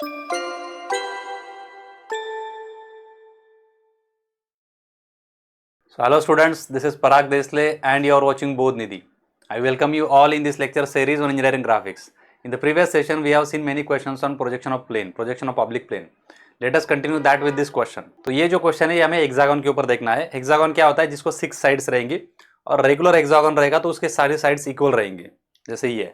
So hello students, this is Parag Desle and you are watching Bodh Nidhi. I welcome you all in this lecture series on engineering graphics. In the previous session we have seen many questions on projection of plane, projection of oblique plane. Let us continue that with this question. तो ये जो question है ये हमें hexagon के ऊपर देखना है. हेक्सागन क्या होता है? जिसको 6 साइड्स रहेंगी और रेगुलर हेक्सागन रहेगा तो उसके सारी साइड्स इक्वल रहेंगे, जैसे ये.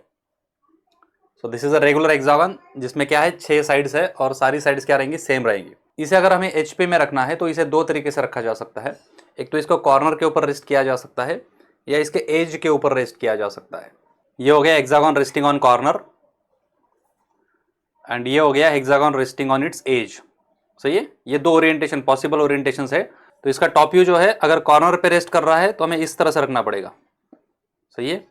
सो this is a regular hexagon जिसमें क्या है 6 साइड्स है और सारी साइड्स क्या रहेंगी? सेम रहेंगी. इसे अगर हमें एचपी में रखना है तो इसे दो तरीके से रखा जा सकता है. एक तो इसको कॉर्नर के ऊपर रेस्ट किया जा सकता है या इसके एज के ऊपर रेस्ट किया जा सकता है. ये हो गया hexagon resting on corner and ये हो गया hexagon resting on its edge. सही है. ये दो ओरिएंटेशन पॉसिबल ओरिएंटेशन है. तो इसका टॉप व्यू जो है अगर कॉर्नर पे रेस्ट कर रहा है तो हमें इस तरह से रखना पड़ेगा. सही है.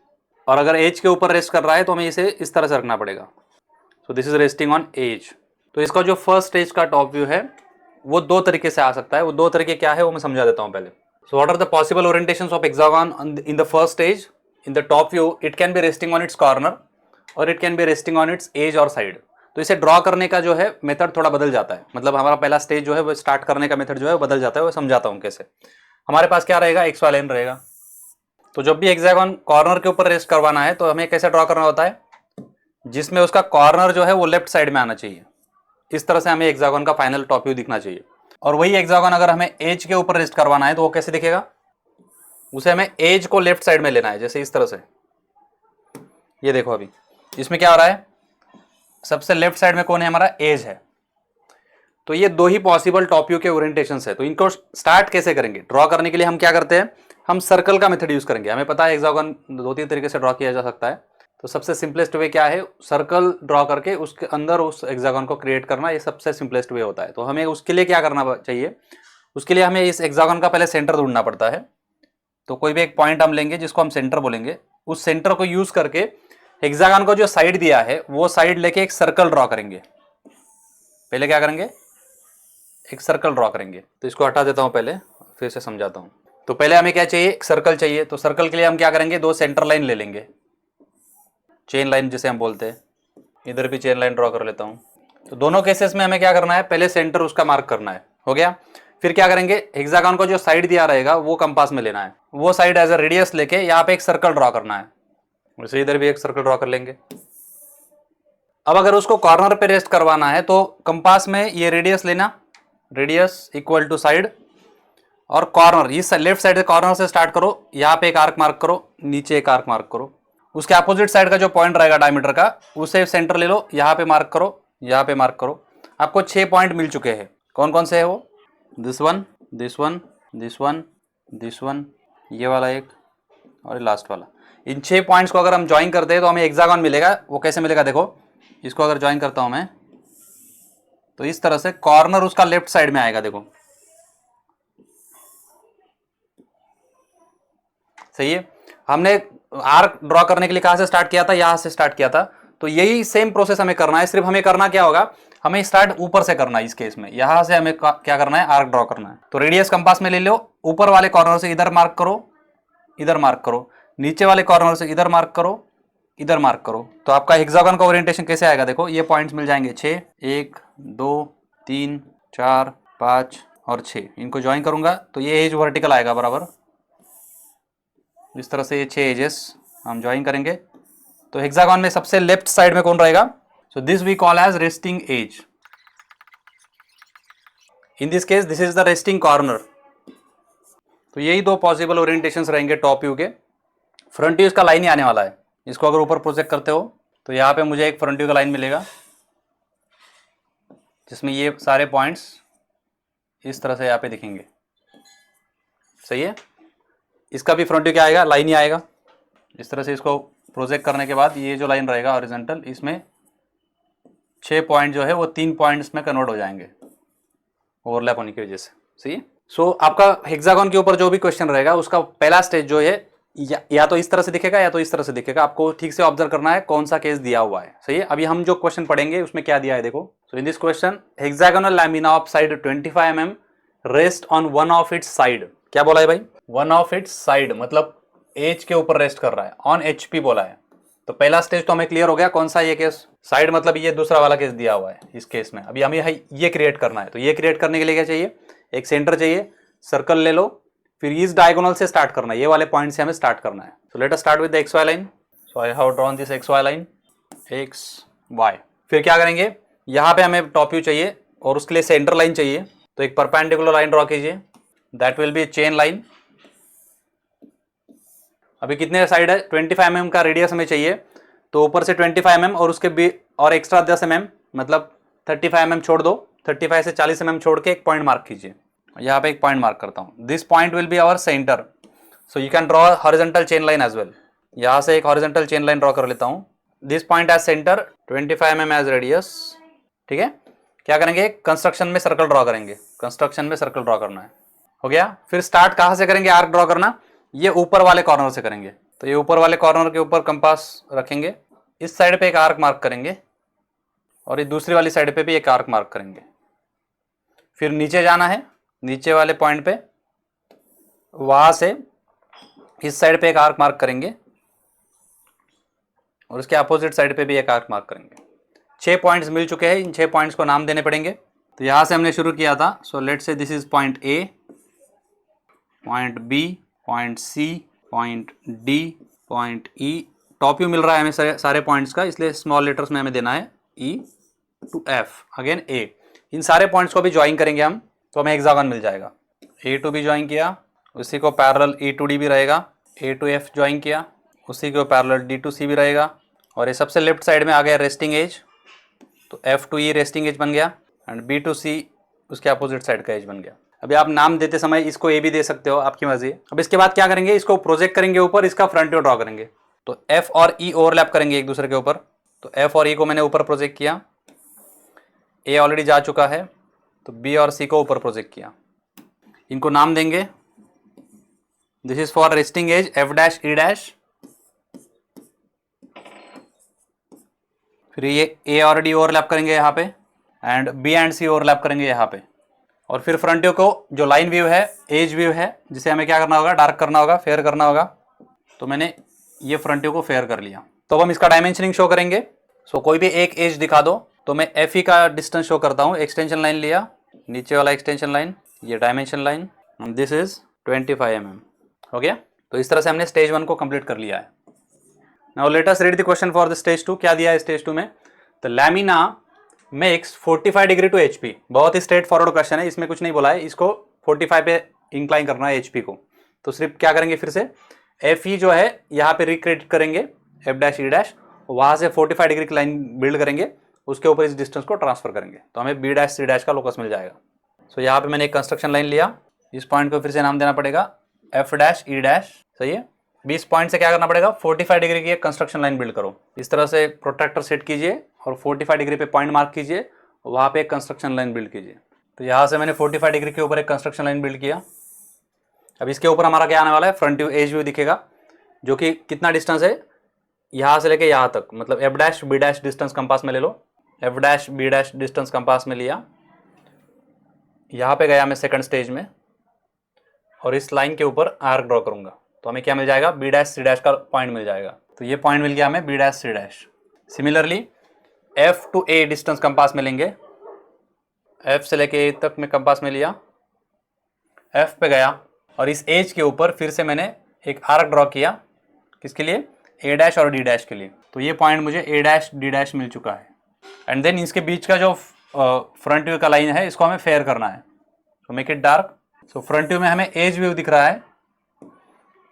और अगर एज के ऊपर रेस्ट कर रहा है तो हमें इसे इस तरह से रखना पड़ेगा. So this is resting on edge. तो इसका जो फर्स्ट एज का टॉप व्यू है वो दो तरीके से आ सकता है. वो दो तरीके क्या है वो मैं समझा देता हूं पहले. So what are the possible orientations of hexagon in the first stage? In the top view it can be resting on its corner और it can be resting on its edge और साइड. तो इसे draw करने का जो है method थोड़ा बदल जाता है. मतलब हमारा पहला स्टेज जो है वो स्टार्ट करने का मेथड जो है वो बदल जाता है. वो समझाता हूं कैसे. हमारे पास क्या रहेगा? एक्स वाई लाइन रहेगा. तो जब भी हेक्सागन कॉर्नर के ऊपर रेस्ट करवाना है तो हमें कैसे ड्रॉ करना होता है? जिसमें उसका कॉर्नर जो है वो लेफ्ट साइड में आना चाहिए. इस तरह से हमें हेक्सागन का फाइनल टॉप व्यू दिखना चाहिए. और वही हेक्सागन अगर हमें एज के ऊपर रेस्ट करवाना है तो वो कैसे दिखेगा? उसे हमें एज को लेफ्ट साइड में लेना है, जैसे इस तरह से. ये देखो अभी इसमें क्या हो रहा है? सबसे लेफ्ट साइड में कौन है? हमारा एज है. तो ये दो ही पॉसिबल टॉप व्यू के ओरिएंटेशंस है. तो इनको स्टार्ट कैसे करेंगे? ड्रॉ करने के लिए हम क्या करते हैं? हम सर्कल का मेथड यूज करेंगे. हमें पता है हेक्सागन दो तीन तरीके से ड्रॉ किया जा सकता है. तो सबसे सिंपलेस्ट वे क्या है? सर्कल ड्रॉ करके उसके अंदर उस हेक्सागन को क्रिएट करना. ये सबसे सिंपलेस्ट वे होता है. तो हमें उसके लिए क्या करना चाहिए? उसके लिए हमें इस हेक्सागन का पहले सेंटर ढूंढना पड़ता है. तो कोई भी एक पॉइंट हम लेंगे जिसको हम सेंटर बोलेंगे. उस सेंटर को यूज करके हेक्सागन को जो साइड दिया है वो साइड लेके एक सर्कल ड्रॉ करेंगे. पहले क्या करेंगे? एक सर्कल ड्रॉ करेंगे. तो इसको हटा देता हूं पहले, फिर से समझाता हूं. तो पहले हमें क्या चाहिए? एक सर्कल चाहिए. तो सर्कल के लिए हम क्या करेंगे? दो सेंटर लाइन ले लेंगे, चेन लाइन जिसे हम बोलते हैं. इधर भी चेन लाइन ड्रॉ कर लेता हूं. तो दोनों केसेस में हमें क्या करना है? पहले सेंटर उसका मार्क करना है. हो गया. फिर क्या करेंगे? हेक्सागन को जो साइड दिया रहेगा वो कंपास में लेना है. वो साइड एज अ रेडियस लेके यहाँ पे एक सर्कल ड्रॉ करना है. वैसे इधर भी एक सर्कल ड्रॉ कर लेंगे. अब अगर उसको कॉर्नर पे रेस्ट करवाना है तो कंपास में ये रेडियस लेना, रेडियस इक्वल टू साइड, और कॉर्नर इस लेफ्ट साइड से कॉर्नर से स्टार्ट करो. यहाँ पे एक आर्क मार्क करो, नीचे एक आर्क मार्क करो. उसके अपोजिट साइड का जो पॉइंट रहेगा डायमीटर का उसे सेंटर ले लो. यहाँ पे मार्क करो, यहाँ पे मार्क करो. आपको 6 पॉइंट मिल चुके हैं. कौन कौन से है वो? This one, this one, this one, this one, ये वाला एक और लास्ट वाला. इन 6 पॉइंट्स को अगर हम ज्वाइन करते हैं तो हमें हेक्सागन मिलेगा. वो कैसे मिलेगा? देखो इसको अगर ज्वाइन करता हूं मैं तो इस तरह से कॉर्नर उसका लेफ्ट साइड में आएगा. देखो सही है. हमने आर्क ड्रॉ करने के लिए कहां से स्टार्ट किया था? यहां से स्टार्ट किया था. तो यही सेम प्रोसेस हमें करना है. सिर्फ हमें करना क्या होगा? हमें स्टार्ट ऊपर से करना है. इस केस में यहां से हमें क्या करना है? आर्क ड्रॉ करना है. तो रेडियस कंपास में ले लो. ऊपर वाले कॉर्नर से इधर मार्क करो, इधर मार्क करो. नीचे वाले कॉर्नर से इधर मार्क करो, इधर मार्क करो. तो आपका हेक्सागन का ओरिएंटेशन कैसे आएगा? देखो ये पॉइंट्स मिल जाएंगे 6, 1 2 3 4 5 और 6. इनको ज्वाइन करूंगा तो ये एज वर्टिकल आएगा बराबर. इस तरह से ये 6 एजेस हम ज्वाइन करेंगे. तो हेक्सागन में सबसे लेफ्ट साइड में कौन रहेगा? So this we call edge resting edge. In this case this is the resting corner. तो यही दो पॉसिबल ओरिएंटेशंस रहेंगे टॉप व्यू के. फ्रंट व्यू इसका लाइन ही आने वाला है. इसको अगर ऊपर प्रोजेक्ट करते हो तो यहाँ पे मुझे एक फ्रंट व्यू का लाइन मिलेगा जिसमें ये सारे पॉइंट्स इस तरह से यहाँ पे दिखेंगे. सही है. इसका भी फ्रंट व्यू क्या आएगा? लाइन ही आएगा. इस तरह से इसको प्रोजेक्ट करने के बाद ये जो लाइन रहेगा हॉरिजॉन्टल, इसमें 6 पॉइंट जो है वो 3 पॉइंट्स में कन्वर्ट हो जाएंगे ओवरलैप होने की वजह से. सही है. सो आपका हेक्सागन के ऊपर जो भी क्वेश्चन रहेगा उसका पहला स्टेज जो है या तो इस तरह से दिखेगा या तो इस तरह से दिखेगा. आपको ठीक से ऑब्जर्व करना है कौन सा केस दिया हुआ है. सही है. अभी हम जो क्वेश्चन पढ़ेंगे उसमें क्या दिया है देखो. So in this question hexagonal lamina of side 25 mm rest on one of its side. क्या बोला है भाई? वन ऑफ इट्स साइड मतलब एज के ऊपर रेस्ट कर रहा है. ऑन एचपी बोला है. तो पहला स्टेज तो हमें क्लियर हो गया, कौन सा ये केस, साइड मतलब ये दूसरा वाला केस दिया हुआ है इस केस में। अभी हमें ये क्रिएट करना है, तो ये क्रिएट करने के लिए क्या चाहिए, एक सेंटर चाहिए, सर्कल ले लो, फिर इस डायगोनल से स्टार्ट करना है, ये वाले पॉइंट से हमें स्टार्ट करना है। So let us start with the x y line. So I have drawn this x y line, x y. फिर क्या करेंगे, यहाँ पे हमें टॉप व्यू चाहिए और उसके लिए सेंटर लाइन चाहिए, तो एक परपेंडिकुलर लाइन ड्रॉ कीजिए, that will be chain line. अभी कितने साइड है, 25 mm का रेडियस हमें चाहिए, तो ऊपर से 25 mm और उसके भी और एक्स्ट्रा 10 mm, मतलब 35 mm छोड़ दो, 35 से 40 mm छोड़ के एक पॉइंट मार्क कीजिए। यहाँ पे एक पॉइंट मार्क करता हूँ, this point will be our centre, so you can draw horizontal chain line as well. यहाँ से एक हॉरिजॉन्टल चेन लाइन ड्रॉ कर लेता हूँ, this point as centre, 25 mm as radius. ठीक है, क्या करेंगे, कंस्ट्रक्शन में सर्कल ड्रॉ करेंगे, कंस्ट्रक्शन में सर्कल ड्रॉ करना है, हो गया। फिर स्टार्ट कहाँ से करेंगे आर्क ड्रॉ करना, ये ऊपर वाले कॉर्नर से करेंगे, तो ये ऊपर वाले कॉर्नर के ऊपर कंपास रखेंगे, इस साइड पे एक आर्क मार्क करेंगे और ये दूसरी वाली साइड पे भी एक आर्क मार्क करेंगे। फिर नीचे जाना है, नीचे वाले पॉइंट पे, वहां से इस साइड पे एक आर्क मार्क करेंगे और उसके अपोजिट साइड पे भी एक आर्क मार्क करेंगे। 6 पॉइंट्स मिल चुके हैं, इन 6 पॉइंट्स को नाम देने पड़ेंगे। तो यहां से हमने शुरू किया था, so let's say this is point A, point B, point C, point D, point E. Top view मिल रहा है हमें सारे पॉइंट्स का, इसलिए स्मॉल लेटर्स में हमें देना है ई टू एफ, अगेन ए। इन सारे पॉइंट्स को भी ज्वाइन करेंगे हम, तो हमें हेक्सागन मिल जाएगा। ए टू बी ज्वाइन किया, उसी को पैरेलल ई टू डी भी रहेगा, ए टू एफ ज्वाइन किया, उसी को पैरेलल डी टू सी भी रहेगा, और ये सबसे लेफ्ट साइड में आ गया रेस्टिंग एज, तो एफ टू ई रेस्टिंग एज बन गया, एंड बी टू सी उसके अपोजिट साइड का एज बन गया। अभी आप नाम देते समय इसको ए भी दे सकते हो, आपकी मर्जी। अब इसके बाद क्या करेंगे, इसको प्रोजेक्ट करेंगे ऊपर, इसका फ्रंट व्यू ड्रॉ करेंगे। तो एफ और ई ओवरलैप करेंगे एक दूसरे के ऊपर, तो एफ और ई को मैंने ऊपर प्रोजेक्ट किया, ए ऑलरेडी जा चुका है, तो बी और सी को ऊपर प्रोजेक्ट किया। इनको नाम देंगे, this is for resting edge F dash E dash. फिर ये ए ऑलरेडी ओवरलैप करेंगे यहाँ पे, and B and C overlap करेंगे यहाँ पे। और फिर फ्रंट व्यू को, जो लाइन व्यू है, एज व्यू है, जिसे हमें क्या करना होगा, डार्क करना होगा, फेयर करना होगा। तो मैंने ये फ्रंट व्यू को फेयर कर लिया। तो अब हम इसका डायमेंशनिंग शो करेंगे। सो कोई भी एक एज दिखा दो, तो मैं एफ ई का डिस्टेंस शो करता हूँ। एक्सटेंशन लाइन लिया, नीचे वाला एक्सटेंशन लाइन, ये dimension line, this is 25 mm, हो गया। तो इस तरह से हमने स्टेज 1 को कंप्लीट कर लिया है। Now let us read the question for the stage 2। क्या दिया है स्टेज 2 में, the lamina makes 45 degree to HP. बहुत ही स्ट्रेट फॉरवर्ड क्वेश्चन है, इसमें कुछ नहीं बोला है, इसको 45 पे इंक्लाइन करना है एचपी को। तो सिर्फ क्या करेंगे, फिर से एफ ई जो है यहाँ पे रिक्रिएट करेंगे, एफ डैश ई डैश, वहाँ से 45 डिग्री की लाइन बिल्ड करेंगे, उसके ऊपर इस डिस्टेंस को ट्रांसफर करेंगे, तो हमें बी डैश सी डैश का लोकस मिल जाएगा। सो यहाँ पे मैंने एक कंस्ट्रक्शन लाइन लिया, इस पॉइंट को फिर से नाम देना पड़ेगा एफ डैश ई डैश, सही है। 20 पॉइंट से क्या करना पड़ेगा, 45 डिग्री की एक कंस्ट्रक्शन लाइन बिल्ड करो। इस तरह से प्रोट्रैक्टर सेट कीजिए और 45 डिग्री पे पॉइंट मार्क कीजिए, वहाँ पे एक कंस्ट्रक्शन लाइन बिल्ड कीजिए। तो यहाँ से मैंने 45 डिग्री के ऊपर एक कंस्ट्रक्शन लाइन बिल्ड किया। अब इसके ऊपर हमारा क्या आने वाला है, फ्रंट व्यू एज व्यू दिखेगा, जो कि कितना डिस्टेंस है यहाँ से लेके यहाँ तक, मतलब F dash B dash distance compass में ले लो, F dash B dash distance compass में लिया, यहाँ पे गया मैं सेकंड स्टेज में, और इस लाइन के ऊपर आर्क ड्रॉ करूंगा, तो हमें क्या मिल जाएगा, बी डैश सी डैश का पॉइंट मिल जाएगा। तो ये पॉइंट मिल गया हमें B dash C dash. Similarly F to A distance compass में लेंगे, एफ से लेके ए तक में कंपास में लिया, एफ पे गया, और इस एज के ऊपर फिर से मैंने एक आर्क ड्रॉ किया, किसके लिए, ए डैश और डी डैश के लिए। तो ये पॉइंट मुझे ए डैश डी डैश मिल चुका है। एंड देन इसके बीच का जो फ्रंट व्यू का लाइन है, इसको हमें फेयर करना है, तो make it dark. So front view में हमें एज व्यू दिख रहा है,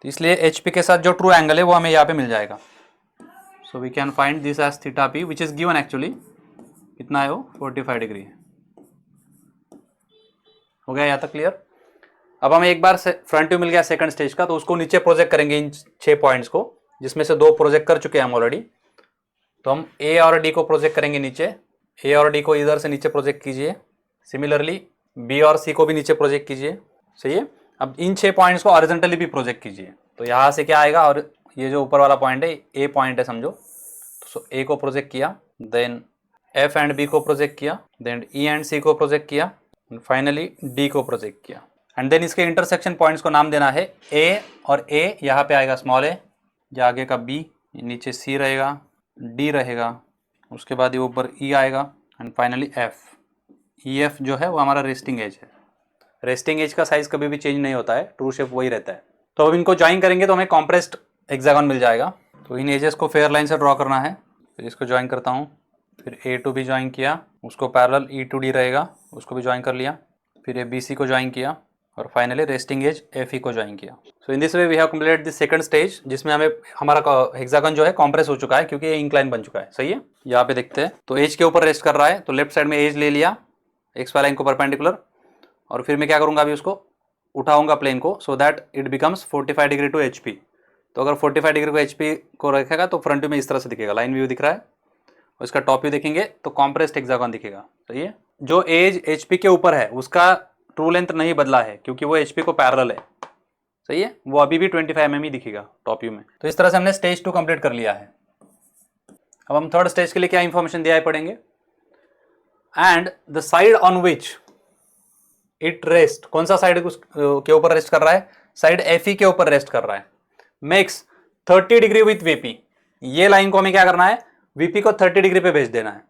तो इसलिए एच पी के साथ जो ट्रू एंगल है वो हमें यहाँ पे मिल जाएगा। So we can find this as theta P, which is given actually, कितना है वो, 45 डिग्री है। हो गया यहाँ तक क्लियर। अब हमें एक बार फ्रंट व्यू मिल गया सेकंड स्टेज का, तो उसको नीचे प्रोजेक्ट करेंगे इन 6 पॉइंट्स को, जिसमें से 2 प्रोजेक्ट कर चुके हैं हम ऑलरेडी। तो हम ए और डी को प्रोजेक्ट करेंगे नीचे, ए और डी को इधर से नीचे प्रोजेक्ट कीजिए। सिमिलरली बी और सी को भी नीचे प्रोजेक्ट कीजिए, सही है। अब इन 6 पॉइंट्स को हॉरिजॉन्टली भी प्रोजेक्ट कीजिए। तो यहाँ से क्या आएगा, और ये जो ऊपर वाला पॉइंट है ए पॉइंट है समझो, तो ए को प्रोजेक्ट किया, देन एफ एंड बी को प्रोजेक्ट किया, देन ई एंड सी को प्रोजेक्ट किया, फाइनली डी को प्रोजेक्ट किया। एंड देन इसके इंटरसेक्शन पॉइंट्स को नाम देना है ए और ए, यहाँ पे आएगा स्मॉल ए, या आगे का बी, नीचे सी रहेगा, डी रहेगा, उसके बाद ये ऊपर ई आएगा and finally F. E F जो है वो हमारा रेस्टिंग एज है। रेस्टिंग एज का साइज कभी भी चेंज नहीं होता है, ट्रू शेप वही रहता है। तो अब इनको ज्वाइन करेंगे तो हमें कॉम्प्रेस्ड हेक्सागन मिल जाएगा। तो इन एजेस को फेयर लाइन से ड्रॉ करना है। फिर इसको ज्वाइन करता हूँ, फिर ए टू बी ज्वाइन किया, उसको पैरेलल ई टू डी रहेगा, उसको भी ज्वाइन कर लिया, फिर ये बी सी को ज्वाइन किया और finally resting edge F E को ज्वाइन किया। So in this way we have completed this second stage, जिसमें हमें हमारा हेक्सागन जो है कॉम्प्रेस हो चुका है क्योंकि ये इंक्लाइन बन चुका है। सही है, यहाँ पे देखते हैं। तो एज के ऊपर रेस्ट कर रहा है, तो लेफ्ट साइड में एज ले लिया एक्स वाई लाइन को परपेंडिकुलर, और फिर मैं क्या करूँगा, अभी उसको उठाऊंगा प्लेन को, so that it becomes 45 degree to H P. तो अगर 45 डिग्री को एच पी को रखेगा तो फ्रंट व्यू में इस तरह से दिखेगा, लाइन व्यू दिख रहा है, और इसका टॉप व्यू देखेंगे तो कॉम्प्रेस्ड हेक्सागन दिखेगा। सही है, जो एज एच पी के ऊपर है उसका ट्रू लेंथ नहीं बदला है क्योंकि वो एच पी को पैरेलल है। सही है, वो अभी भी 25 mm ही दिखेगा टॉप व्यू में। तो इस तरह से हमने स्टेज 2 कंप्लीट कर लिया है। अब हम थर्ड स्टेज के लिए क्या इंफॉर्मेशन दिया है पढ़ेंगे। And the side on which it rest, कौन सा साइड के ऊपर रेस्ट कर रहा है, साइड एफ ई के ऊपर रेस्ट कर रहा है, मेक्स 30 डिग्री विथ वीपी। ये लाइन को हमें क्या करना है, वीपी को 30 डिग्री पे भेज देना है।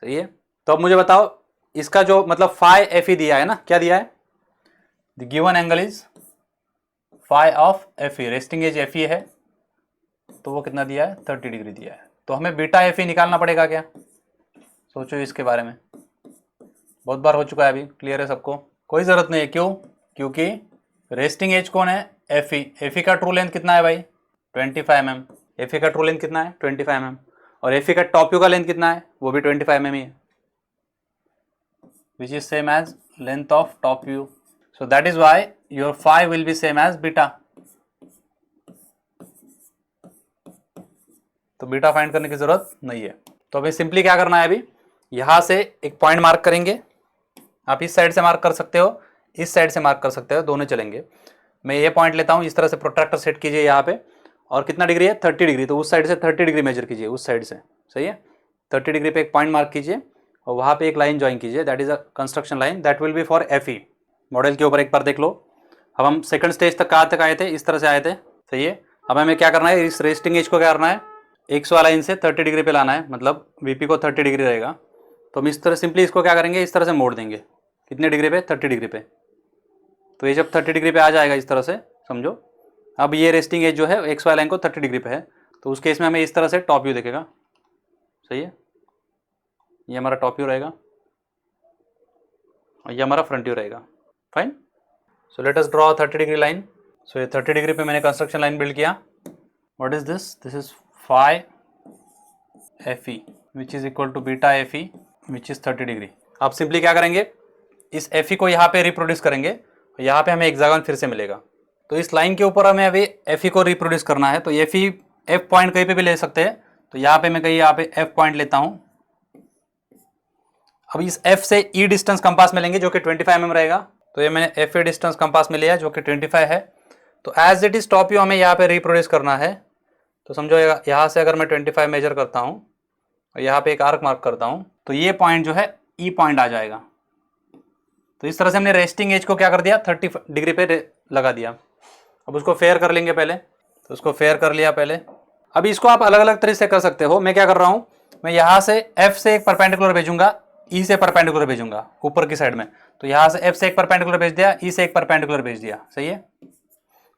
सही है, तो अब मुझे बताओ इसका जो मतलब फाई एफ ई दिया है ना, क्या दिया है, the given angle is phi of F E, resting edge F E है, तो वो कितना दिया है, 30 डिग्री दिया है। तो हमें बीटा एफ ई निकालना पड़ेगा क्या, सोचो इसके बारे में, बहुत बार हो चुका है, अभी क्लियर है सबको, कोई जरूरत नहीं है। क्यों, क्योंकि रेस्टिंग एज कौन है, एफ ई। एफ ई का ट्रू लेंथ कितना है भाई, 25 mm। एफ ई का ट्रू लेंथ कितना है, 25 mm, और एफ ई का टॉप व्यू का लेंथ कितना है, वो भी 25 mm ही है, which is same as length of top view. So that is why your phi will be same as beta. तो बीटा फाइंड करने की जरूरत नहीं है। तो अभी सिंपली क्या करना है, अभी यहां से एक पॉइंट मार्क करेंगे। आप इस साइड से मार्क कर सकते हो, इस साइड से मार्क कर सकते हो, दोनों चलेंगे। मैं ये पॉइंट लेता हूं, इस तरह से प्रोट्रैक्टर सेट कीजिए यहाँ पे, और कितना डिग्री है, 30 डिग्री। तो उस साइड से 30 डिग्री मेजर कीजिए, उस साइड से। सही है, 30 डिग्री पे एक पॉइंट मार्क कीजिए और वहाँ पे एक लाइन ज्वाइन कीजिए, that is a construction line, that will be for F E. Model के ऊपर एक बार देख लो। अब हम सेकंड स्टेज तक कहाँ तक आए थे, इस तरह से आए थे। सही है, अब हमें क्या करना है, इस रेस्टिंग एज को क्या करना है, एक्स वाला लाइन से 30 डिग्री पे लाना है, मतलब वीपी को 30 डिग्री रहेगा। तो हम इस तरह सिंपली इसको क्या करेंगे, इस तरह से मोड़ देंगे, कितने डिग्री पे, 30 डिग्री पे। तो ये जब 30 डिग्री पे आ जाएगा इस तरह से, समझो। अब ये रेस्टिंग एज जो है एक्स वाई लाइन को 30 डिग्री पे है, तो उस केस में हमें इस तरह से टॉप व्यू दिखेगा। सही है, ये हमारा टॉप व्यू रहेगा और ये हमारा फ्रंट व्यू रहेगा। Fine, so let us draw 30 degree line. So ये 30 डिग्री पे मैंने कंस्ट्रक्शन लाइन बिल्ड किया। What is this, this is phi F E which is equal to beta F E which is 30 degree. आप simply क्या करेंगे, इस F E को यहाँ पे रिप्रोड्यूस करेंगे, यहाँ पे हमें हेक्सागन फिर से मिलेगा। तो इस लाइन के ऊपर हमें अभी एफ ई को रिप्रोड्यूस करना है। तो एफ ई, एफ पॉइंट कहीं पे भी ले सकते हैं, तो यहाँ पे मैं कहीं यहाँ पे एफ पॉइंट लेता हूँ। अब इस एफ से ई डिस्टेंस कंपास में लेंगे जो कि 25 mm रहेगा। तो ये मैंने एफ ए डिस्टेंस कंपास में लिया जो कि 25 है। तो as it is top view हमें यहाँ पे रिप्रोड्यूस करना है। तो समझो यहाँ से अगर मैं 25 मेजर करता हूँ और यहाँ पे एक आर्क मार्क करता हूँ, तो ये पॉइंट जो है ई पॉइंट आ जाएगा। तो इस तरह से हमने रेस्टिंग एज को क्या कर दिया, 30 डिग्री पे लगा दिया। अब उसको फेयर कर लेंगे पहले, तो उसको फेयर कर लिया पहले। अभी इसको आप अलग अलग तरीके से कर सकते हो। मैं क्या कर रहा हूँ, मैं यहाँ से एफ से एक परपेंडिकुलर भेजूंगा, ई से परपेंडिकुलर भेजूंगा ऊपर की साइड में। तो यहाँ से एफ से एक परपेंडिकुलर भेज दिया, ई से एक परपेंडिकुलर भेज दिया। सही है,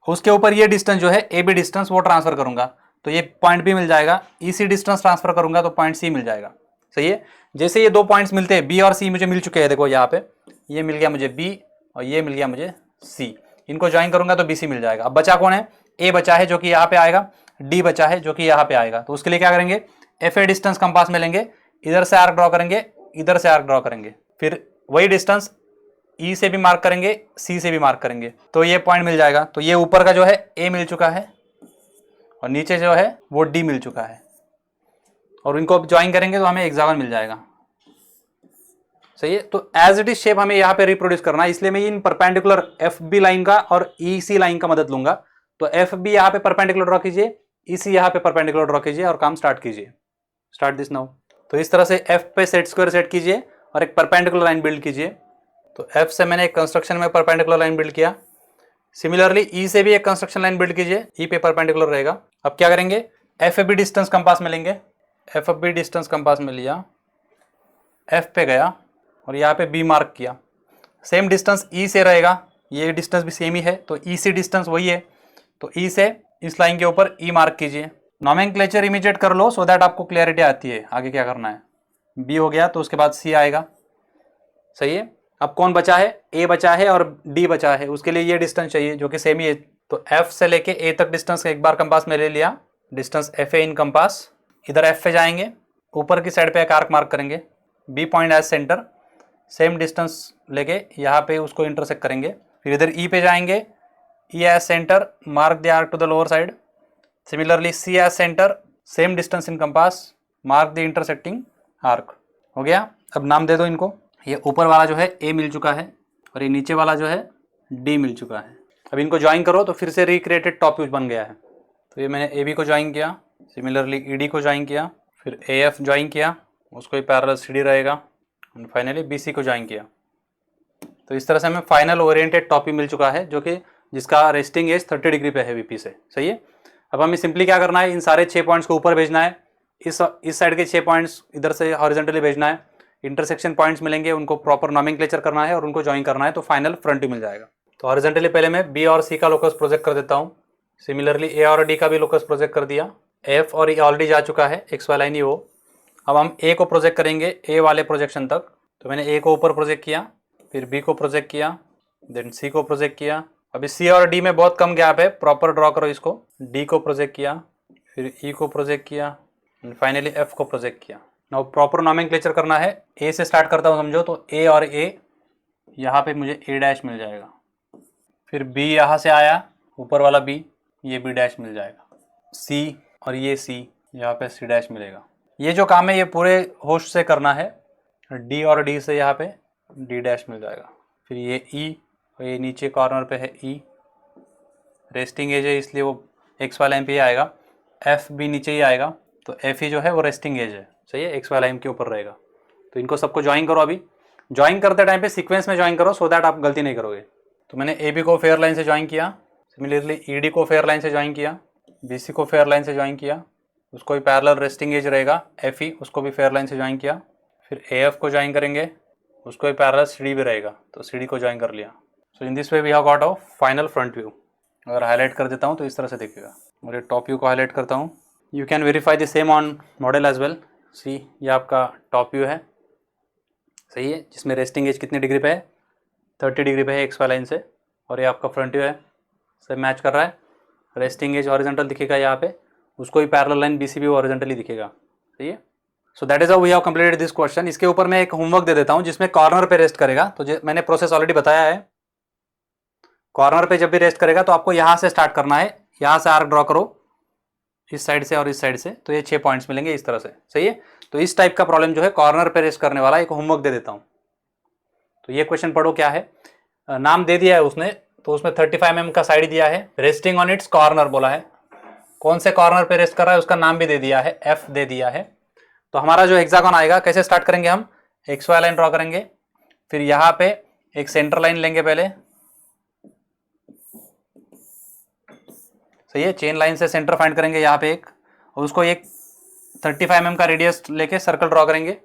उसके ऊपर ये डिस्टेंस जो है ए बी डिस्टेंस वो ट्रांसफर करूंगा, तो ये पॉइंट बी मिल जाएगा। ई सी डिस्टेंस ट्रांसफर करूंगा तो पॉइंट सी मिल जाएगा। सही है, जैसे ये दो पॉइंट्स मिलते हैं, बी और सी मुझे मिल चुके हैं। देखो यहाँ पे ये मिल गया मुझे बी और ये मिल गया मुझे सी। इनको ज्वाइन करूंगा तो बी सी मिल जाएगा। अब बचा कौन है, ए बचा है जो कि यहाँ पे आएगा, डी बचा है जो कि यहाँ पे आएगा। तो उसके लिए क्या करेंगे, एफ ए डिस्टेंस कंपास में लेंगे, इधर से आर्क ड्रॉ करेंगे, इधर से आर्क ड्रॉ करेंगे, फिर वही डिस्टेंस ई से भी मार्क करेंगे, सी से भी मार्क करेंगे, तो ये पॉइंट मिल जाएगा। तो ये ऊपर का जो है ए मिल चुका है और नीचे जो है वो डी मिल चुका है, और इनको अब ज्वाइन करेंगे तो हमें हेक्सागन मिल जाएगा। सही है, तो एज इट इज शेप हमें यहाँ पे रिप्रोड्यूस करना है, इसलिए मैं इन परपेंडिकुलर एफ बी लाइन का और ई सी लाइन का मदद लूंगा। तो एफ बी यहाँ पे परपेंडिकुलर ड्रॉ कीजिए, ई सी यहाँ पे परपेंडिकुलर ड्रॉ कीजिए और काम स्टार्ट कीजिए। Start this now. तो इस तरह से एफ पे सेट स्क्वायर सेट कीजिए और एक परपेंडिकुलर लाइन बिल्ड कीजिए। तो एफ से मैंने एक कंस्ट्रक्शन में परपेंडिकुलर लाइन बिल्ड किया। सिमिलरली ई से भी एक कंस्ट्रक्शन लाइन बिल्ड कीजिए, ई पे परपेंडिकुलर रहेगा। अब क्या करेंगे, F A B distance compass में लेंगे, F A B distance compass में लिया, एफ पे गया और यहाँ पे बी मार्क किया। सेम डिस्टेंस ई से रहेगा, ये डिस्टेंस भी सेम ही है, तो ई से डिस्टेंस वही है, तो ई से इस लाइन के ऊपर ई मार्क कीजिए। नॉमेनक्लेचर इमिजिएट कर लो सो दैट आपको क्लियरिटी आती है आगे क्या करना है। बी हो गया तो उसके बाद सी आएगा, सही है। अब कौन बचा है, ए बचा है और डी बचा है, उसके लिए ये डिस्टेंस चाहिए जो कि सेम ही है। तो एफ से लेके ए तक डिस्टेंस एक बार कंपास में ले लिया, distance F A in compass. इधर एफ पे जाएंगे, ऊपर की साइड पे एक आर्क मार्क करेंगे, B point as centre, same distance लेके यहाँ पे उसको इंटरसेक्ट करेंगे। फिर इधर ई पे जाएंगे, E as centre, mark the arc to the lower side. Similarly C as centre, same distance in compass, mark the intersecting arc. हो गया। अब नाम दे दो इनको, ये ऊपर वाला जो है ए मिल चुका है और ये नीचे वाला जो है डी मिल चुका है। अब इनको ज्वाइन करो तो फिर से रिक्रिएटेड टॉप व्यूज बन गया है। तो ये मैंने ए बी को ज्वाइन किया, सिमिलरली ई डी को ज्वाइन किया, फिर ए एफ ज्वाइन किया, उसको ही पैरेलल सी डी रहेगा, और फाइनली बी सी को ज्वाइन किया। तो इस तरह से हमें फाइनल ओरिएंटेड टॉप व्यू मिल चुका है जो कि जिसका रेस्टिंग एज 30 डिग्री पे है वीपी से, सही है। अब हमें सिंपली क्या करना है, इन सारे 6 पॉइंट्स को ऊपर भेजना है, इस साइड के 6 पॉइंट्स इधर से हॉरिजॉन्टली भेजना है। इंटरसेक्शन पॉइंट्स मिलेंगे, उनको प्रॉपर नॉमेनक्लेचर करना है और उनको ज्वाइन करना है, तो फाइनल फ्रंट व्यू मिल जाएगा। तो हॉरिजॉन्टली पहले मैं बी और सी का लोकस प्रोजेक्ट कर देता हूँ, सिमिलरली ए और डी का भी लोकस प्रोजेक्ट कर दिया। एफ और ई ऑलरेडी जा चुका है, एक्स वाई लाइन ही वो। अब हम ए को प्रोजेक्ट करेंगे ए वाले प्रोजेक्शन तक, तो मैंने ए को ऊपर प्रोजेक्ट किया, फिर बी को प्रोजेक्ट किया, देन सी को प्रोजेक्ट किया। अभी सी और डी में बहुत कम गैप है, प्रॉपर ड्रॉ करो इसको। डी को प्रोजेक्ट किया, फिर ई को प्रोजेक्ट किया, फाइनली एफ को प्रोजेक्ट किया। नाउ प्रॉपर नॉमेनक्लेचर करना है, ए से स्टार्ट करता हूँ समझो, तो ए और ए, यहाँ पे मुझे ए डैश मिल जाएगा, फिर बी यहाँ से आया, ऊपर वाला बी, ये बी डैश मिल जाएगा, सी और ये सी, यहाँ पे सी डैश मिलेगा। ये जो काम है ये पूरे होस्ट से करना है, डी और डी से यहाँ पे डी डैश मिल जाएगा, फिर ये ई और ये नीचे कॉर्नर पे है ई, रेस्टिंग एज है इसलिए वो एक्स वाई लाइन पे ही आएगा, एफ भी नीचे ही आएगा, तो एफ ही जो है वो रेस्टिंग एज है, सही है, एक्स वाई लाइन के ऊपर रहेगा। तो इनको सबको ज्वाइन करो, अभी ज्वाइन करते टाइम पे सीक्वेंस में ज्वाइन करो सो दैट आप गलती नहीं करोगे। तो मैंने ए बी को फेयर लाइन से ज्वाइन किया, सिमिलरली ई डी को फेयर लाइन से ज्वाइन किया, बी सी को फेयर लाइन से ज्वाइन किया, उसको भी पैरेलल रेस्टिंग एज रहेगा एफ ई, उसको भी फेयर लाइन से ज्वाइन किया, फिर ए एफ को ज्वाइन करेंगे, उसको भी पैरेलल सी डी भी रहेगा, तो सी डी को ज्वाइन कर लिया। So in this way we have got a final front view. अगर हाईलाइट कर देता हूँ तो इस तरह से दिखेगा, और ये टॉप व्यू को हाईलाइट करता हूँ। You can verify the same on model as well. See, ये आपका टॉप व्यू है, सही है, जिसमें रेस्टिंग एज कितने डिग्री पे है, 30 डिग्री पे है एक्स वाई लाइन से, और ये आपका फ्रंट व्यू है, सब मैच कर रहा है। रेस्टिंग एज हॉरिजॉन्टल दिखेगा यहाँ पे, उसको भी पैरेलल लाइन बी सी भी हॉरिजॉन्टली दिखेगा, सही है। So that is how we have completed this question. इसके ऊपर मैं एक होमवर्क दे देता हूँ जिसमें कॉर्नर पे रेस्ट करेगा, तो मैंने प्रोसेस ऑलरेडी बताया है। कॉर्नर पे जब भी रेस्ट करेगा तो आपको यहाँ से स्टार्ट करना है, यहाँ से आर्क ड्रॉ करो इस साइड से और इस साइड से, तो ये 6 पॉइंट्स मिलेंगे इस तरह से, सही है। तो इस टाइप का प्रॉब्लम जो है कॉर्नर पे रेस्ट करने वाला एक होमवर्क दे देता हूँ। तो ये क्वेश्चन पढ़ो क्या है, नाम दे दिया है उसने, तो उसमें 35 mm का साइड दिया है, रेस्टिंग ऑन इट्स कॉर्नर बोला है, कौन से कॉर्नर पे रेस्ट कर रहा है उसका नाम भी दे दिया है, एफ दे दिया है। तो हमारा जो हेक्सागोन आएगा, कैसे स्टार्ट करेंगे, हम एक्स वाई लाइन ड्रॉ करेंगे, फिर यहाँ पे एक सेंटर लाइन लेंगे पहले, सही है, चेन लाइन से सेंटर फाइंड करेंगे यहाँ पे एक, और उसको एक 35 mm का रेडियस लेके सर्कल ड्रॉ करेंगे।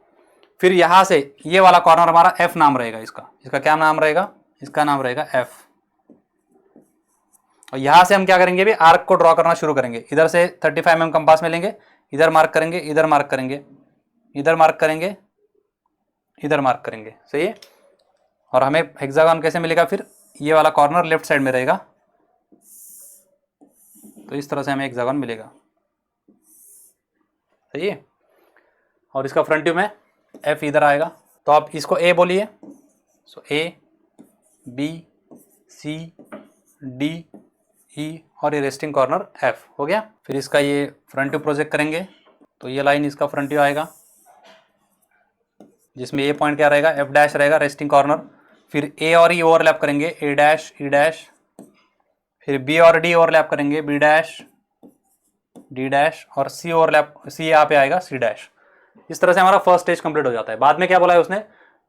फिर यहाँ से ये वाला कॉर्नर हमारा एफ नाम रहेगा, इसका क्या नाम रहेगा, इसका नाम रहेगा एफ। और यहाँ से हम क्या करेंगे, भी आर्क को ड्रॉ करना शुरू करेंगे। इधर से 35 mm कंपास में लेंगे, इधर मार्क करेंगे, इधर मार्क करेंगे, इधर मार्क करेंगे, इधर मार्क करेंगे, सही है। और हमें हेक्सागोन कैसे मिलेगा, फिर ये वाला कॉर्नर लेफ्ट साइड में रहेगा, तो इस तरह से हमें हेक्सागोन मिलेगा, सही है। और इसका फ्रंट व्यू में एफ इधर आएगा, तो आप इसको ए बोलिए, सो A B C D E और ये रेस्टिंग कॉर्नर एफ हो गया। फिर इसका ये फ्रंट व्यू प्रोजेक्ट करेंगे, तो ये लाइन इसका फ्रंट व्यू आएगा, जिसमें ये पॉइंट क्या रहेगा, एफ डैश रहेगा, रेस्टिंग कॉर्नर। फिर ए और ई ओवरलैप करेंगे, ए डैश ई डैश, फिर बी और डी ओवरलैप करेंगे, बी डैश डी डैश, और सी ओवरलैप, सी यहाँ पे आएगा, सी डैश। इस तरह से हमारा फर्स्ट स्टेज कंप्लीट हो जाता है। बाद में क्या बोला है उसने,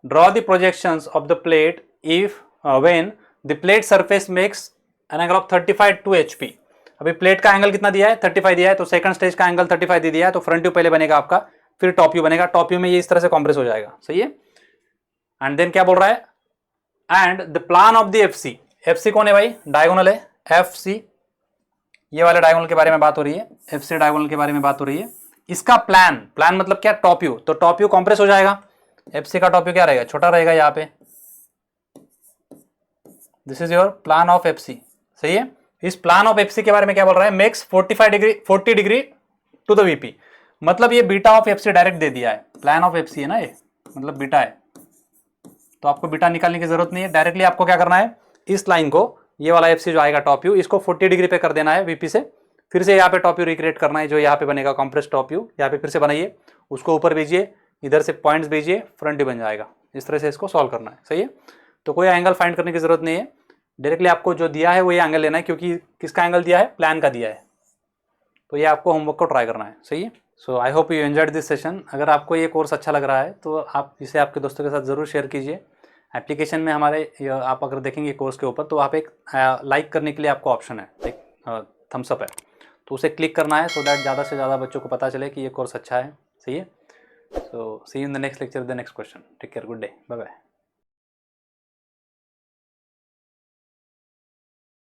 draw the projections of the plate if when the plate surface makes an angle of 35 to HP। अभी प्लेट का एंगल कितना दिया है 35 दिया है, तो सेकंड स्टेज का एंगल 35 दे दिया है, तो फ्रंट व्यू पहले बनेगा आपका, फिर टॉप व्यू बनेगा। टॉप व्यू में ये इस तरह से कॉम्प्रेस हो जाएगा, सही है। एंड देन क्या बोल रहा है, and the plan of the FC, FC कौन है भाई, डायगोनल है, एफसी ये वाले डायगोनल के बारे में बात हो रही है, एफसी डायगोनल के बारे में बात हो रही है। इसका प्लान, प्लान मतलब क्या, टॉप व्यू, तो टॉप व्यू कॉम्प्रेस हो जाएगा, एफसी का टॉप व्यू क्या रहेगा, छोटा रहेगा यहाँ पे, this is your plan of FC, सही है। इस प्लान ऑफ एफसी के बारे में क्या बोल रहा है, makes 45 degree 40 degree to the VP, मतलब ये बीटा ऑफ एफसी डायरेक्ट दे दिया है, प्लान ऑफ एफसी है ना ये, मतलब बीटा है, तो आपको बीटा निकालने की जरूरत नहीं है, डायरेक्टली आपको क्या करना है, इस लाइन को, ये वाला एफसी जो आएगा टॉप व्यू, इसको 40 डिग्री पे कर देना है वीपी से, फिर से यहाँ पे टॉप व्यू रिक्रिएट करना है, जो यहाँ पे बनेगा कॉम्प्रेस टॉप व्यू, यहाँ पे फिर से बनाइए, उसको ऊपर भेजिए, इधर से पॉइंट्स भेजिए, फ्रंट व्यू बन जाएगा। इस तरह से इसको सॉल्व करना है, सही है। तो कोई एंगल फाइंड करने की जरूरत नहीं है, डायरेक्टली आपको जो दिया है वो ये एंगल लेना है, क्योंकि किसका एंगल दिया है, प्लान का दिया है, तो ये आपको होमवर्क को ट्राई करना है, सही है। So I hope you enjoyed this session. अगर आपको ये कोर्स अच्छा लग रहा है तो आप इसे आपके दोस्तों के साथ ज़रूर शेयर कीजिए। एप्लीकेशन में हमारे आप अगर देखेंगे कोर्स के ऊपर, तो वहाँ पे एक लाइक करने के लिए आपको ऑप्शन है, एक थम्स अप है, तो उसे क्लिक करना है, सो दैट ज़्यादा से ज़्यादा बच्चों को पता चले कि ये कोर्स अच्छा है, सही है। So see you in the next lecture, the next question. Take care, good day, bye bye.